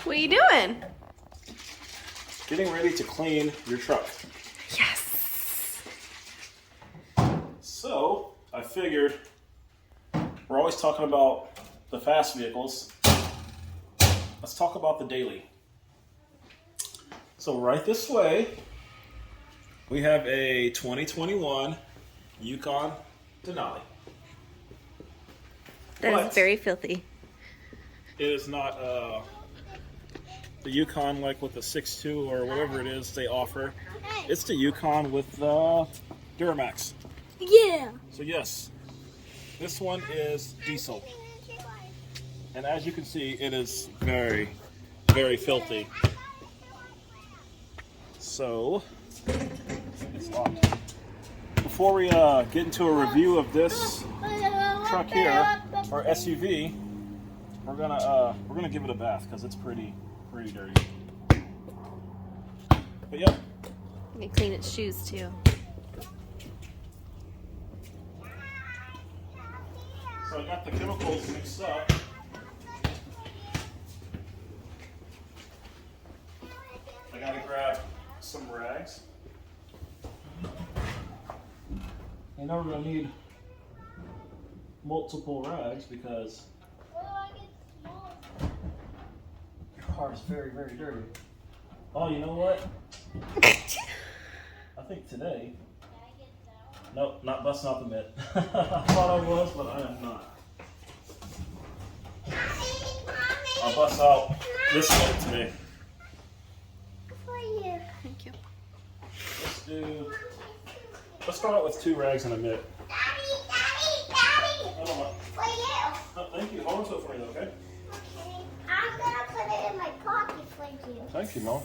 What are you doing? Getting ready to clean your truck. Yes. So, I figured we're always talking about the fast vehicles. Let's talk about the daily. So right this way, we have a 2021 Yukon Denali. That is very filthy. It is not the Yukon like with the 6.2 or whatever it is they offer. It's the Yukon with Duramax. Yeah. So yes, this one is diesel. And as you can see, it is very, very filthy. So, it's locked. Before we get into a review of this truck here, or SUV, we're gonna give it a bath because it's pretty dirty. But yeah. You can clean its shoes too. So I got the chemicals mixed up. I gotta grab some rags. You know we're gonna need multiple rags because your car is very, very dirty. Oh, you know what? I think today. Nope, not busting out the mitt. I thought I was, but I am not. I'll bust out this mitt today. Thank you. Let's start out with 2 rags and a mitt. Daddy, for you. Oh, thank you. Hold on to it for me, okay? I'm gonna put it in my pocket for you. Thank you, Mom.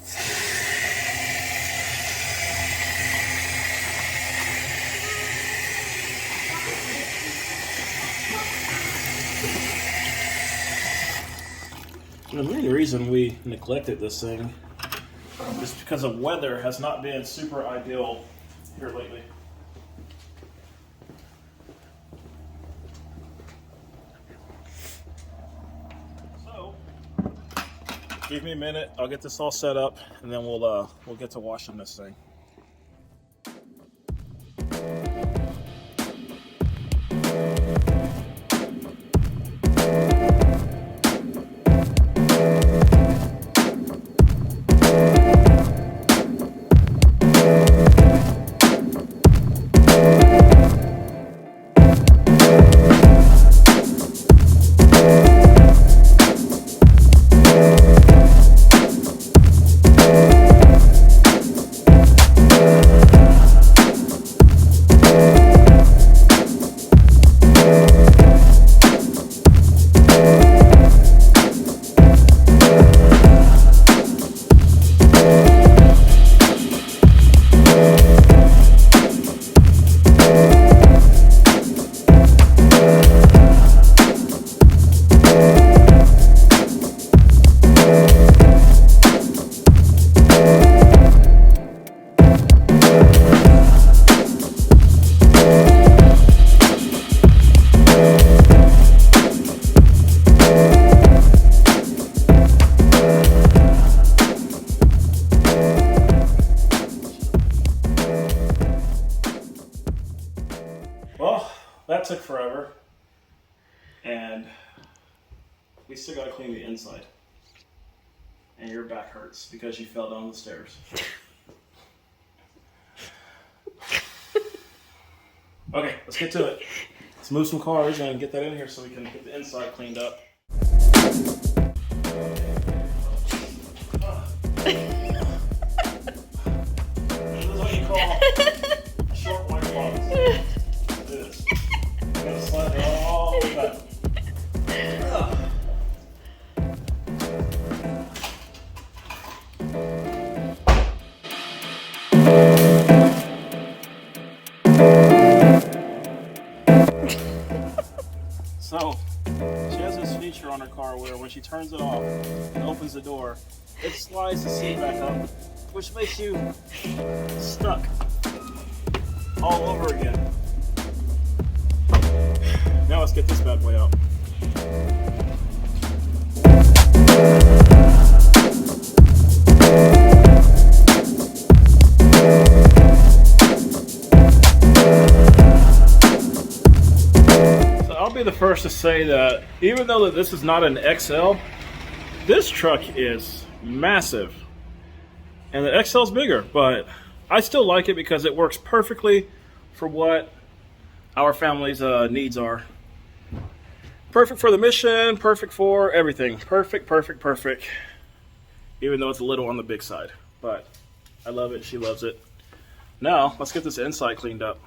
The main reason we neglected this thing is because the weather has not been super ideal here lately. So, give me a minute. I'll get this all set up, and then we'll get to washing this thing. Well, that took forever, and we still got to clean the inside. And your back hurts because you fell down the stairs. Okay, let's get to it. Let's move some cars and get that in here so we can get the inside cleaned up. This is what you call short white box. It is. You gotta slide it all the way back. So, she has this feature on her car where when she turns it off and opens the door, it slides the seat back up, which makes you stuck all over again. Now let's get this bad boy out. first to say that even though that this is not an XL, this truck is massive. And the XL is bigger, but I still like it because it works perfectly for what our family's needs are. Perfect for the mission, perfect for everything. Perfect, perfect, perfect. Even though it's a little on the big side. But I love it, she loves it. Now, let's get this inside cleaned up.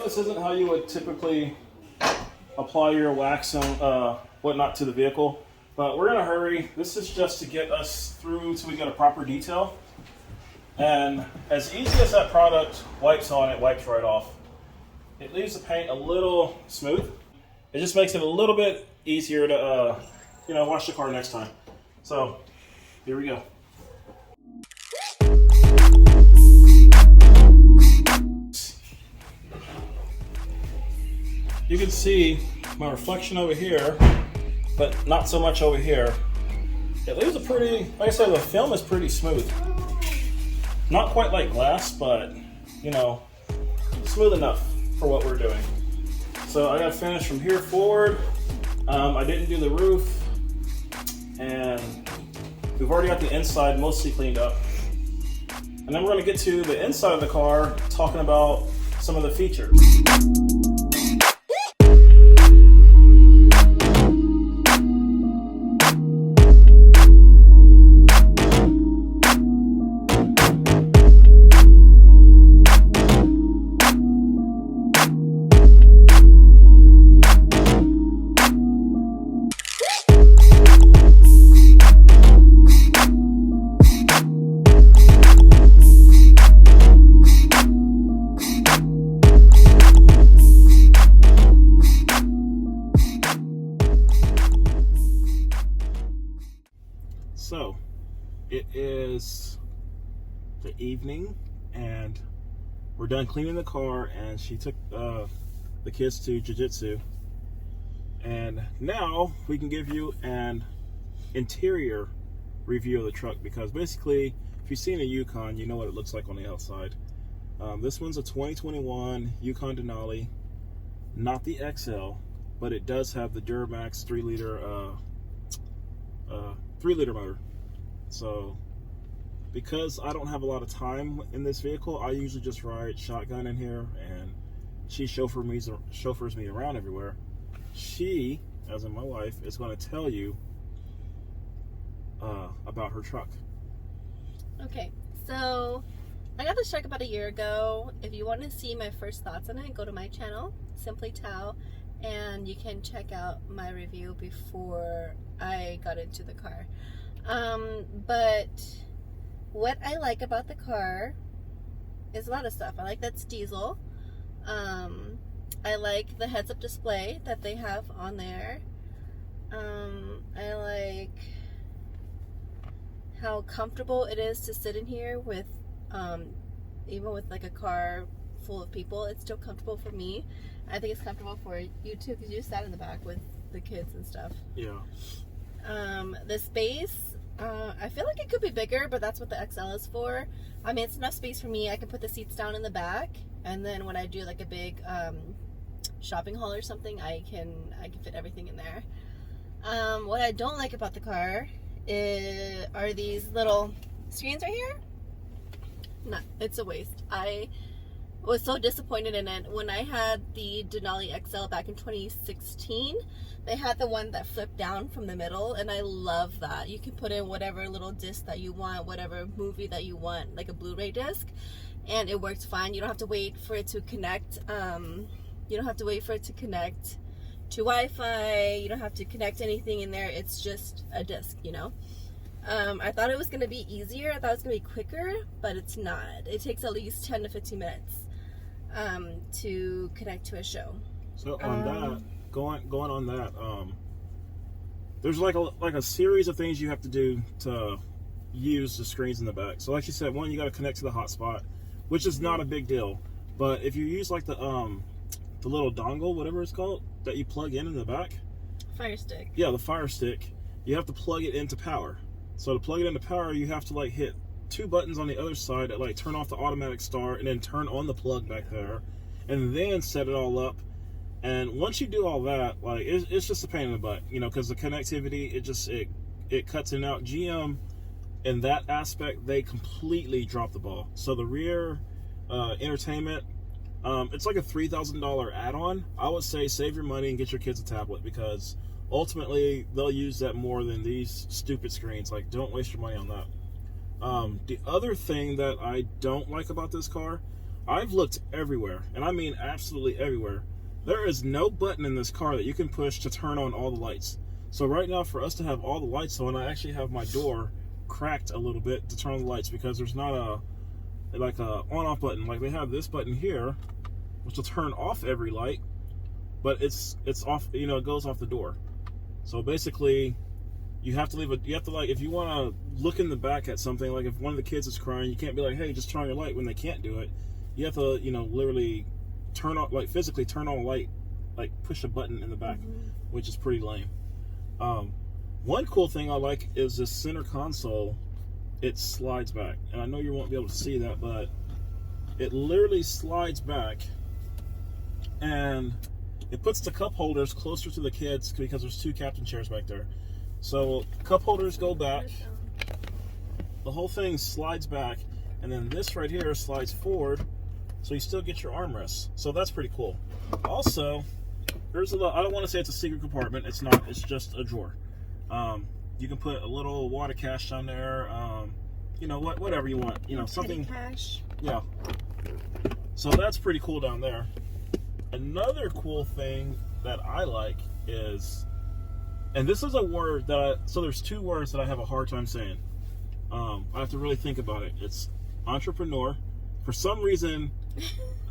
This isn't how you would typically apply your wax and whatnot to the vehicle, but we're in a hurry. This is just to get us through till we get a proper detail. And as easy as that product wipes on, it wipes right off. It leaves the paint a little smooth. It just makes it a little bit easier to wash the car next time. So here we go. You can see my reflection over here, but not so much over here. It leaves a pretty, like I said, the film is pretty smooth. Not quite like glass, but smooth enough for what we're doing. So I got to finish from here forward. I didn't do the roof, and we've already got the inside mostly cleaned up. And then we're going to get to the inside of the car, talking about some of the features. So, it is the evening, and we're done cleaning the car, and she took the kids to jiu-jitsu. And now we can give you an interior review of the truck, because basically, if you've seen a Yukon, you know what it looks like on the outside. This one's a 2021 Yukon Denali, not the XL, but it does have the Duramax 3-liter motor. So because I don't have a lot of time in this vehicle, I usually just ride shotgun in here, and she chauffeurs me around everywhere. She, as in my wife, is going to tell you about her truck. Okay, so I got this truck about a year ago. If you want to see my first thoughts on it, go to my channel, Simply Tao, and you can check out my review before I got into the car. But what I like about the car is a lot of stuff. I like that it's diesel. I like the heads-up display that they have on there. I like how comfortable it is to sit in here with, even with like a car full of people, it's still comfortable for me. I think it's comfortable for you too, because you sat in the back with the kids and stuff. Yeah. The space, I feel like it could be bigger, but that's what the XL is for. I mean, it's enough space for me. I can put the seats down in the back, and then when I do like a big shopping haul or something, I can fit everything in there. What I don't like about the car are these little screens right here. No, it's a waste. I was so disappointed in it. When I had the Denali XL back in 2016, they had the one that flipped down from the middle, and I love that. You can put in whatever little disc that you want, whatever movie that you want, like a Blu-ray disc, and it works fine. You don't have to wait for it to connect. You don't have to wait for it to connect to Wi-Fi. You don't have to connect anything in there. It's just a disc, you know. I thought it was going to be easier. I thought it was going to be quicker, but it's not. It takes at least 10 to 15 minutes to connect to a show. So on that, going on that, there's like a series of things you have to do to use the screens in the back. So like you said, one, you got to connect to the hotspot, which is not a big deal. But if you use like the the little dongle, whatever it's called, that you plug in the back. Fire stick. Yeah, the Fire Stick. You have to plug it into power. So to plug it into power, you have to like hit 2 buttons on the other side that like turn off the automatic start and then turn on the plug back there, and then set it all up. And once you do all that, like it's just a pain in the butt, you know, because the connectivity, it cuts in and out. GM, in that aspect, they completely dropped the ball. So the rear entertainment, it's like a $3,000 add-on. I would say save your money and get your kids a tablet, because ultimately they'll use that more than these stupid screens. Like, don't waste your money on that. The other thing that I don't like about this car, I've looked everywhere, and I mean absolutely everywhere. There is no button in this car that you can push to turn on all the lights. So right now, for us to have all the lights on, I actually have my door cracked a little bit to turn on the lights, because there's not a on-off button. Like, they have this button here, which will turn off every light, but it's off, you know, it goes off the door. So basically, you have to like, if you want to look in the back at something, like if one of the kids is crying, you can't be like, hey, just turn on your light, when they can't do it. You have to, you know, literally turn on, like physically turn on a light, like push a button in the back, which is pretty lame. One cool thing I like is this center console. It slides back, and I know you won't be able to see that, but it literally slides back, and it puts the cup holders closer to the kids, because there's 2 captain chairs back there. So cup holders go back, the whole thing slides back, and then this right here slides forward, so you still get your armrests. So that's pretty cool. Also, there's I don't want to say it's a secret compartment. It's not. It's just a drawer. You can put a little water cache down there. You know, whatever you want. You know, something. Cache. Yeah. So that's pretty cool down there. Another cool thing that I like is, and this is a word that so there's 2 words that I have a hard time saying. I have to really think about it. It's entrepreneur. For some reason,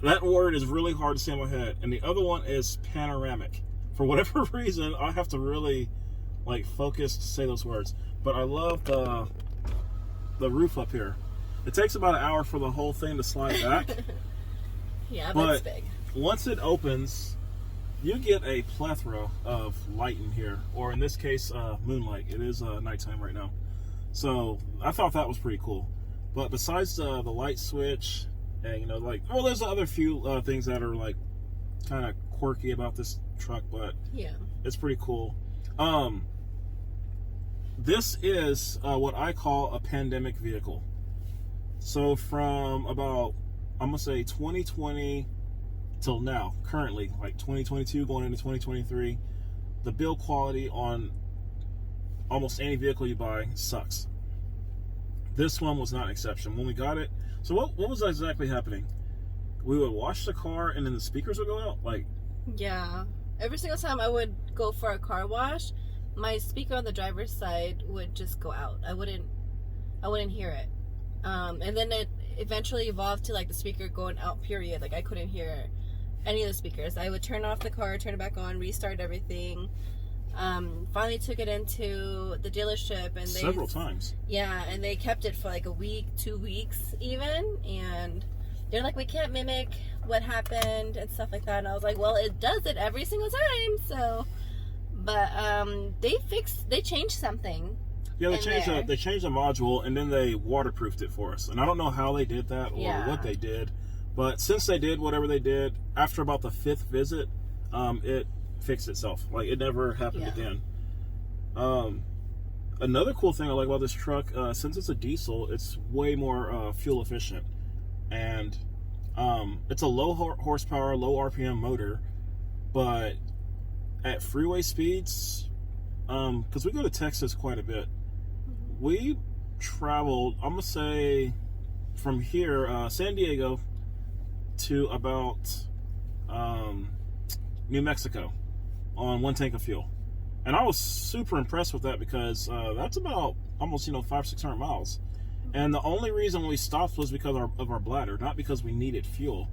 that word is really hard to say in my head. And the other one is panoramic. For whatever reason, I have to really like focus to say those words. But I love the roof up here. It takes about an hour for the whole thing to slide back. Yeah, but that's big. Once it opens, you get a plethora of light in here, or in this case, moonlight. It is nighttime right now. So I thought that was pretty cool. But besides the light switch, and you know, like, well, there's other few things that are like kind of quirky about this truck, but yeah, it's pretty cool. This is what I call a pandemic vehicle. So from about, I'm gonna say 2020 till now, currently, like 2022 going into 2023, the build quality on almost any vehicle you buy sucks. This one was not an exception. When we got it, so what was exactly happening? We would wash the car and then the speakers would go out? Like, yeah. Every single time I would go for a car wash, my speaker on the driver's side would just go out. I wouldn't hear it. And then it eventually evolved to like the speaker going out, period. Like, I couldn't hear any of the speakers. I would turn off the car, turn it back on, restart everything. Finally took it into the dealership, and several times. Yeah, and they kept it for like a week, 2 weeks even, and they're like, we can't mimic what happened and stuff like that. And I was like, well, it does it every single time. So, but they changed something. Yeah, they changed the module, and then they waterproofed it for us. And I don't know how they did that or what they did, but since they did whatever they did, after about the 5th visit, it fixed itself. Like, it never happened again. Another cool thing I like about this truck, since it's a diesel, it's way more fuel efficient, and it's a low horsepower, low RPM motor, but at freeway speeds, because we go to Texas quite a bit, we traveled, I'm gonna say, from here, San Diego, to about New Mexico on 1 tank of fuel. And I was super impressed with that, because that's about almost 500-600 miles. And the only reason we stopped was because of our bladder, not because we needed fuel.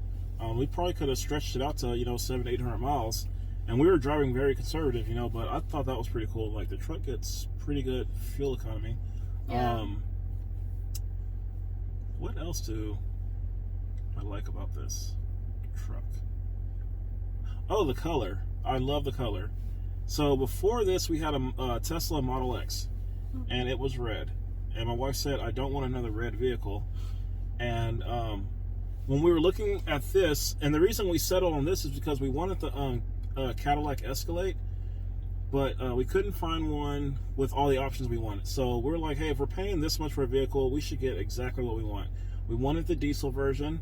We probably could have stretched it out to 700-800 miles, and we were driving very conservative, but I thought that was pretty cool. Like, the truck gets pretty good fuel economy. What else do I like about this truck? Oh, the color. I love the color. So before this, we had a Tesla Model X, and it was red. And my wife said, I don't want another red vehicle. And when we were looking at this, and the reason we settled on this is because we wanted the Cadillac Escalade, but we couldn't find one with all the options we wanted. So we're like, hey, if we're paying this much for a vehicle, we should get exactly what we want. We wanted the diesel version,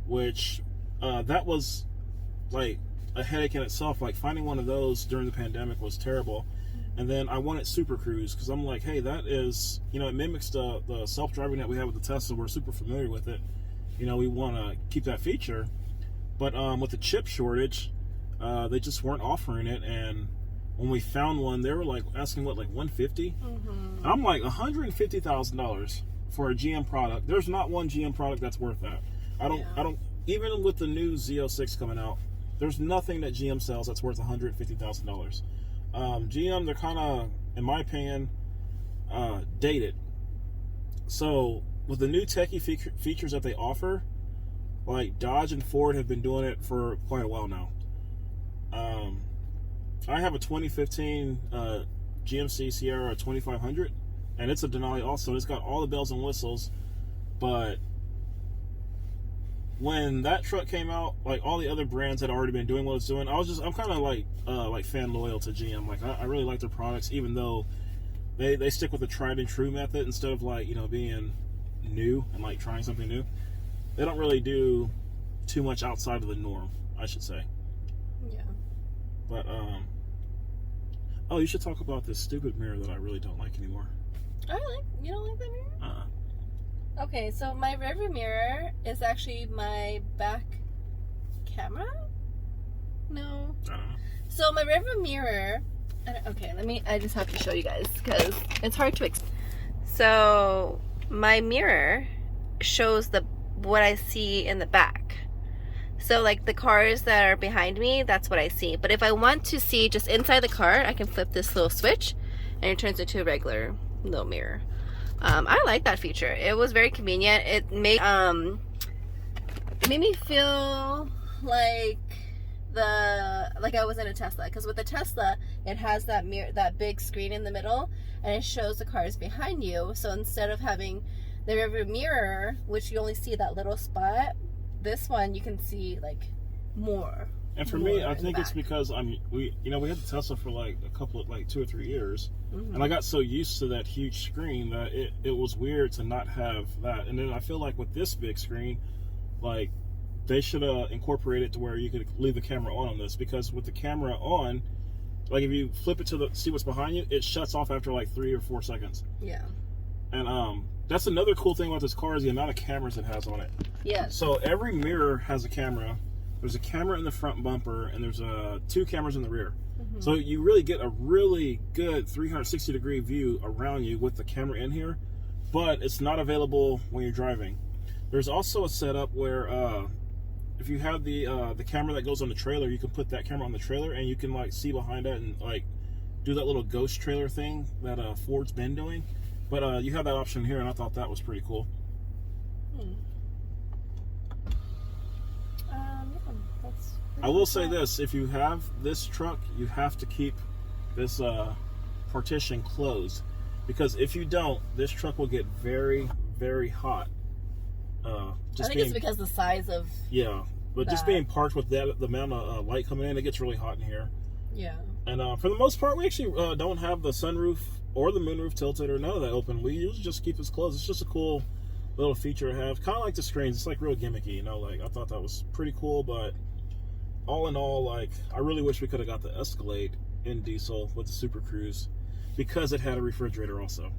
which that was like a headache in itself. Like finding one of those during the pandemic was terrible. And then I wanted Super Cruise because I'm like, hey, that is, it mimics the self-driving that we have with the Tesla. We're super familiar with it. We want to keep that feature. But with the chip shortage, they just weren't offering it. And when we found one, they were like asking like $150. Mm-hmm. I'm like $150,000 for a GM product. There's not one GM product that's worth that. I don't. Even with the new Z06 coming out, there's nothing that GM sells that's worth $150,000. GM, they're kind of, in my opinion, dated. So with the new techie features that they offer, like Dodge and Ford have been doing it for quite a while now. I have a 2015 GMC Sierra 2500, and it's a Denali also. It's got all the bells and whistles, but when that truck came out, like all the other brands had already been doing what it's doing. I'm kind of like fan loyal to GM. Like I really like their products, even though they stick with the tried and true method instead of like being new and like trying something new. They don't really do too much outside of the norm, I should say. Yeah. But oh, you should talk about this stupid mirror that I really don't like anymore. You don't like that mirror? Okay, so my rearview mirror is actually my back camera? No. So my rearview mirror, I just have to show you guys because it's hard to explain. So my mirror shows what I see in the back. So like the cars that are behind me, that's what I see. But if I want to see just inside the car, I can flip this little switch and it turns into a regular little mirror. I like that feature. It was very convenient. It made me feel like I was in a Tesla, because with the Tesla it has that mirror, that big screen in the middle, and it shows the cars behind you. So instead of having the rearview mirror, which you only see that little spot, this one you can see like more. And for me, I think it's because we had the Tesla for like a couple of 2 or 3 years, and I got so used to that huge screen that it was weird to not have that. And then I feel like with this big screen, like they should incorporate it to where you could leave the camera on this, because with the camera on, like if you flip it to see what's behind you, it shuts off after like 3 or 4 seconds. Yeah. And that's another cool thing about this car is the amount of cameras it has on it. Yeah. So every mirror has a camera. There's a camera in the front bumper, and there's 2 cameras in the rear. So you really get a really good 360-degree view around you with the camera in here, but it's not available when you're driving. There's also a setup where if you have the camera that goes on the trailer, you can put that camera on the trailer, and you can like see behind it and like do that little ghost trailer thing that Ford's been doing. But you have that option here, and I thought that was pretty cool. I will say this, if you have this truck, you have to keep this partition closed, because if you don't, this truck will get very, very hot. I think it's because the size of just being parked with the amount of light coming in, it gets really hot in here. Yeah. And for the most part, we actually don't have the sunroof or the moonroof tilted or none of that open. We usually just keep this closed. It's just a cool little feature to have. Kind of like the screens. It's like real gimmicky, like I thought that was pretty cool, but all in all, like, I really wish we could have got the Escalade in diesel with the Super Cruise, because it had a refrigerator also.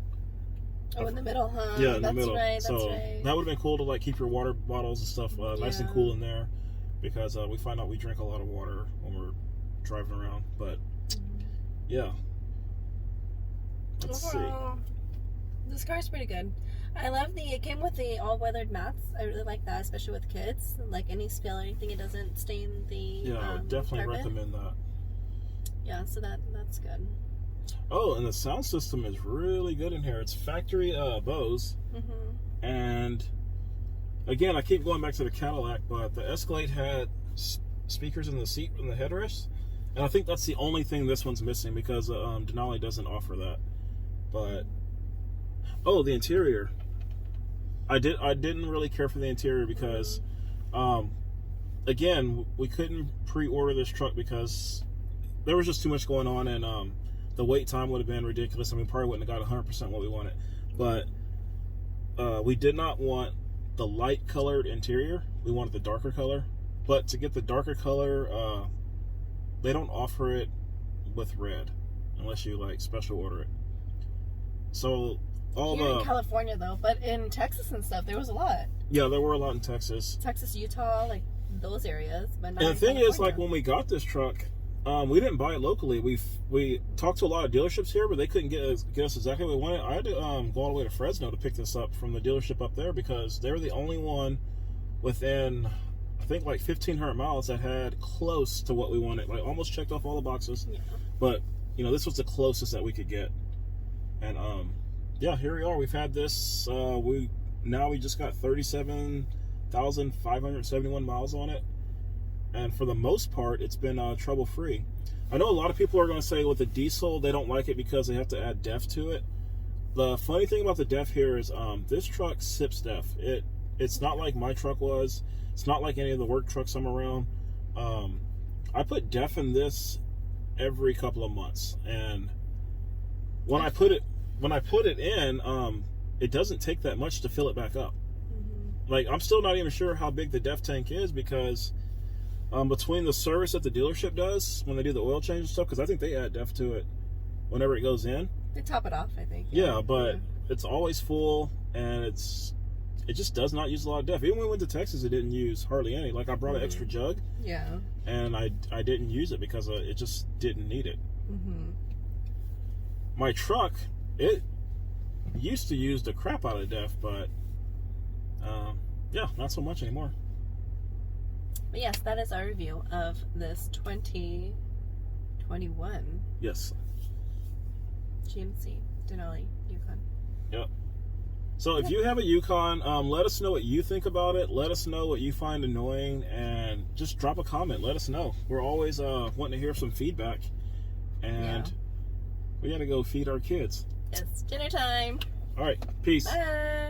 Oh, in the middle, huh? Yeah, in the middle. Right, so that would have been cool to like keep your water bottles and stuff nice and cool in there, because we find out we drink a lot of water when we're driving around. But yeah, let's see. This car's pretty good. I love it came with the all-weathered mats. I really like that, especially with kids. Like any spill or anything, it doesn't stain the Yeah, I would definitely carpet. recommend that. Yeah, so that's good. Oh, and the sound system is really good in here. It's factory Bose. And again, I keep going back to the Cadillac, but the Escalade had speakers in the seat and the headrest. And I think that's the only thing this one's missing because Denali doesn't offer that. But oh, the interior. I didn't really care for the interior because again, we couldn't pre-order this truck because there was just too much going on, and the wait time would have been ridiculous. I mean, probably wouldn't have got 100% what we wanted. But we did not want the light colored interior. We wanted the darker color. But to get the darker color, they don't offer it with red unless you like special order it. So Here in California though, but in Texas and stuff, there was a lot. Yeah, there were a lot in Texas. Texas, Utah, like those areas. But not And the thing California. is, like when we got this truck, we didn't buy it locally. We talked to a lot of dealerships here, but they couldn't get us exactly what we wanted. I had to go all the way to Fresno to pick this up from the dealership up there because they were the only one within, I think, like 1,500 miles that had close to what we wanted. Like almost checked off all the boxes. Yeah. But you know, this was the closest that we could get. And yeah, here we are. We've had this. We just got 37,571 miles on it. And for the most part, it's been trouble-free. I know a lot of people are going to say with the diesel, they don't like it because they have to add DEF to it. The funny thing about the DEF here is this truck sips DEF. It's not like my truck was. It's not like any of the work trucks I'm around. I put DEF in this every couple of months. And when I put it in, it doesn't take that much to fill it back up. Mm-hmm. Like, I'm still not even sure how big the DEF tank is because between the service that the dealership does when they do the oil change and stuff, because I think they add DEF to it whenever it goes in. They top it off, I think. Yeah, but it's always full, and it just does not use a lot of DEF. Even when we went to Texas, it didn't use hardly any. Like, I brought an extra jug. Yeah. And I didn't use it because it just didn't need it. Mm-hmm. My truck, it used to use the crap out of DEF, but yeah, not so much anymore. But yes, that is our review of this 2021. Yes. GMC Denali Yukon. Yep. So if you have a Yukon, let us know what you think about it. Let us know what you find annoying, and just drop a comment. Let us know. We're always wanting to hear some feedback, and we got to go feed our kids. It's dinner time. All right. Peace. Bye.